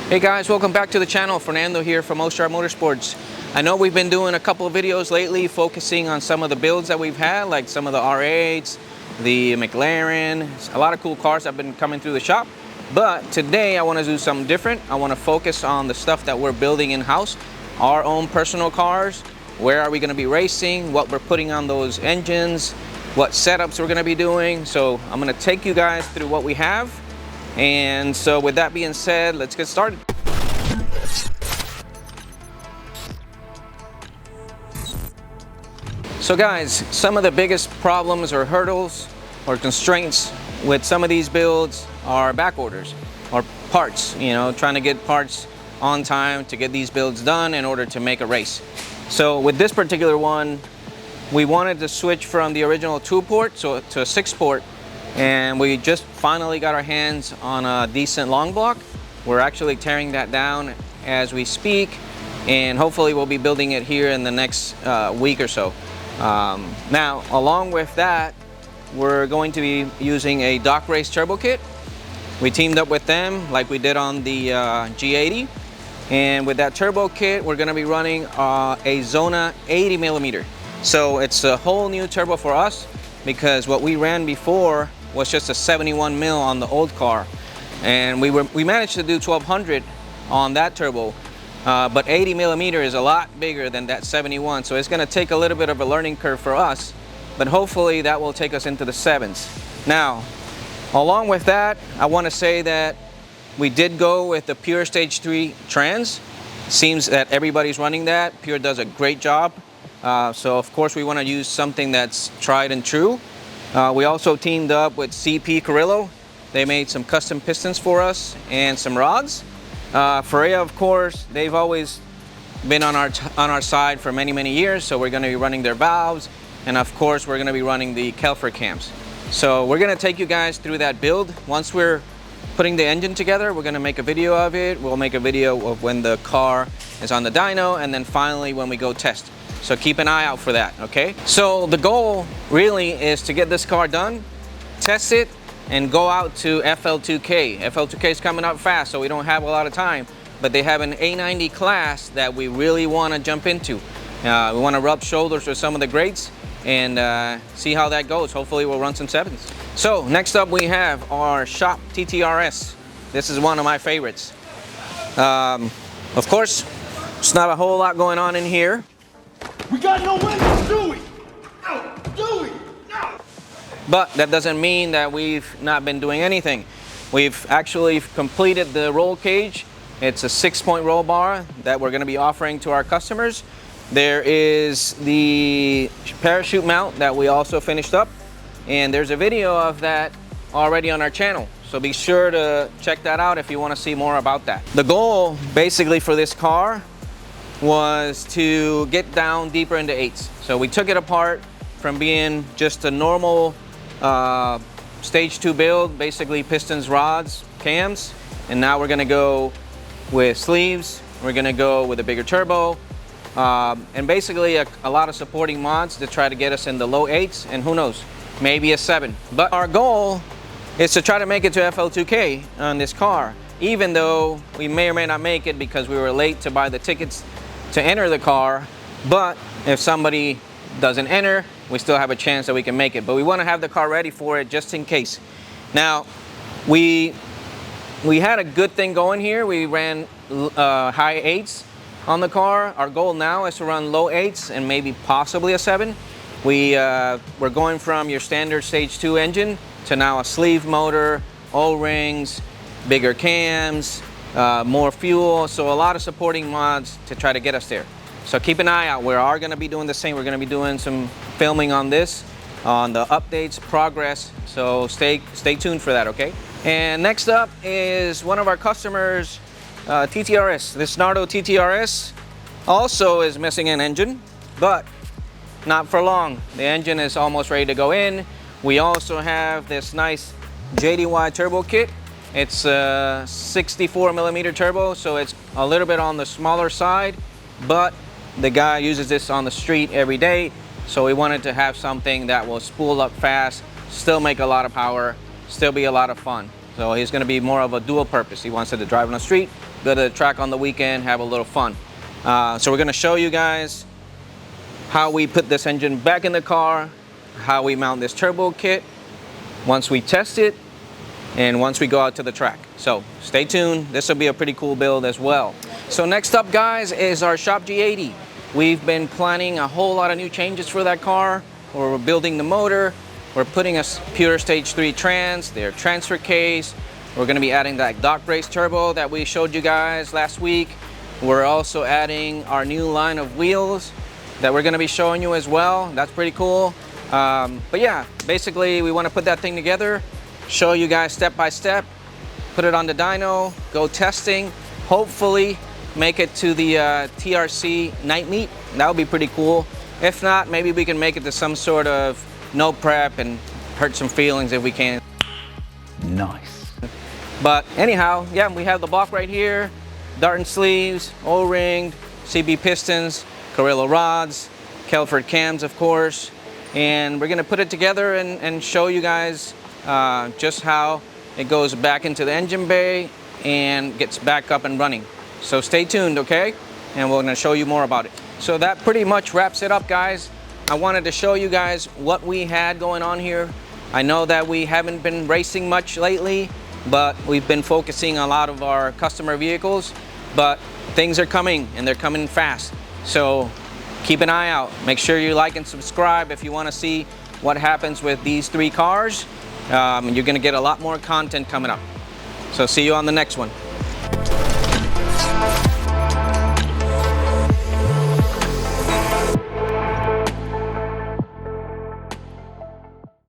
Hey guys, welcome back to the channel. Fernando here from Ostar Motorsports. I know we've been doing a couple of videos lately focusing on some of the builds that we've had, like some of the R8s, the McLaren, a lot of cool cars that have been coming through the shop. But today I want to do something different. I want to focus on the stuff that we're building in-house, our own personal cars. Where are we going to be racing, what we're putting on those engines, what setups we're going to be doing. So I'm going to take you guys through what we have. And so with that being said, let's get started. So guys, some of the biggest problems or hurdles or constraints with some of these builds are back orders or parts, trying to get parts on time to get these builds done in order to make a race. So with this particular one, we wanted to switch from the original 2-port to a 6-port, and we just finally got our hands on a decent long block. We're actually tearing that down as we speak, and hopefully we'll be building it here in the next week or so. Now, along with that, we're going to be using a Dock Race turbo kit. We teamed up with them like we did on the G80. And with that turbo kit, we're going to be running a Zona 80mm. So it's a whole new turbo for us, because what we ran before was just a 71mm on the old car. And we managed to do 1200 on that turbo. But 80mm is a lot bigger than that 71. So it's going to take a little bit of a learning curve for us. But hopefully that will take us into the 7s. Now, along with that, I want to say that we did go with the Pure Stage 3 trans. Seems that everybody's running that. Pure does a great job. So of course we want to use something that's tried and true. We also teamed up with CP Carrillo. They made some custom pistons for us and some rods. Ferrea, of course, they've always been on our side for many years. So we're going to be running their valves. And of course we're going to be running the Kelfer cams. So we're going to take you guys through that build. Once we're putting the engine together, we're going to make a video of it. We'll make a video of when the car is on the dyno, and then finally when we go test. So keep an eye out for that, okay? So the goal really is to get this car done, test it, and go out to FL2K. FL2K is coming up fast, so we don't have a lot of time, but they have an A90 class that we really want to jump into. We want to rub shoulders with some of the greats and see how that goes. Hopefully we'll run some 7s. So next up we have our shop TTRS. This is one of my favorites. Of course, it's not a whole lot going on in here. We got no windows, do we? No, do we? No. But that doesn't mean that we've not been doing anything. We've actually completed the roll cage. It's a 6-point roll bar that we're going to be offering to our customers. There is the parachute mount that we also finished up, and there's a video of that already on our channel. So be sure to check that out if you want to see more about that. The goal basically for this car was to get down deeper into 8s. So we took it apart from being just a normal stage 2 build, basically pistons, rods, cams, and now we're going to go with sleeves. We're going to go with a bigger turbo. And basically a lot of supporting mods to try to get us in the low 8s, and who knows, maybe a 7. But our goal is to try to make it to FL2K on this car, even though we may or may not make it because we were late to buy the tickets to enter the car. But if somebody doesn't enter, we still have a chance that we can make it. But we want to have the car ready for it just in case. Now, we had a good thing going here. We ran high 8s on the car. Our goal now is to run low 8s and maybe possibly a 7. We're going from your standard stage 2 engine to now a sleeve motor, O-rings, bigger cams, more fuel. So a lot of supporting mods to try to get us there. So keep an eye out. We are going to be doing the same. We're going to be doing some filming on this, on the updates, progress. So stay tuned for that, okay? And next up is one of our customers, TTRS. This Nardo TTRS also is missing an engine, but not for long. The engine is almost ready to go in. We also have this nice JDY turbo kit. It's a 64mm turbo, so it's a little bit on the smaller side, but the guy uses this on the street every day, so we wanted to have something that will spool up fast, still make a lot of power, still be a lot of fun. So he's going to be more of a dual purpose. He wants it to drive on the street go to the track on the weekend, have a little fun. So we're gonna show you guys how we put this engine back in the car, how we mount this turbo kit, once we test it, and once we go out to the track. So stay tuned, this will be a pretty cool build as well. So next up, guys, is our Shop G80. We've been planning a whole lot of new changes for that car. We're building the motor, we're putting a pure stage 3 trans, their transfer case. We're gonna be adding that dock brace turbo that we showed you guys last week. We're also adding our new line of wheels that we're gonna be showing you as well. That's pretty cool. But yeah, basically we wanna put that thing together, show you guys step by step, put it on the dyno, go testing, hopefully make it to the TRC night meet. That would be pretty cool. If not, maybe we can make it to some sort of no prep and hurt some feelings if we can. Nice. But anyhow, yeah, we have the block right here, Darton sleeves, O-ringed, CB pistons, Carrillo rods, Kelford cams, of course. And we're gonna put it together and show you guys just how it goes back into the engine bay and gets back up and running. So stay tuned, okay? And we're gonna show you more about it. So that pretty much wraps it up, guys. I wanted to show you guys what we had going on here. I know that we haven't been racing much lately, but we've been focusing on a lot of our customer vehicles, but things are coming and they're coming fast. So keep an eye out. Make sure you like and subscribe if you want to see what happens with these 3 cars. You're gonna get a lot more content coming up. So see you on the next one.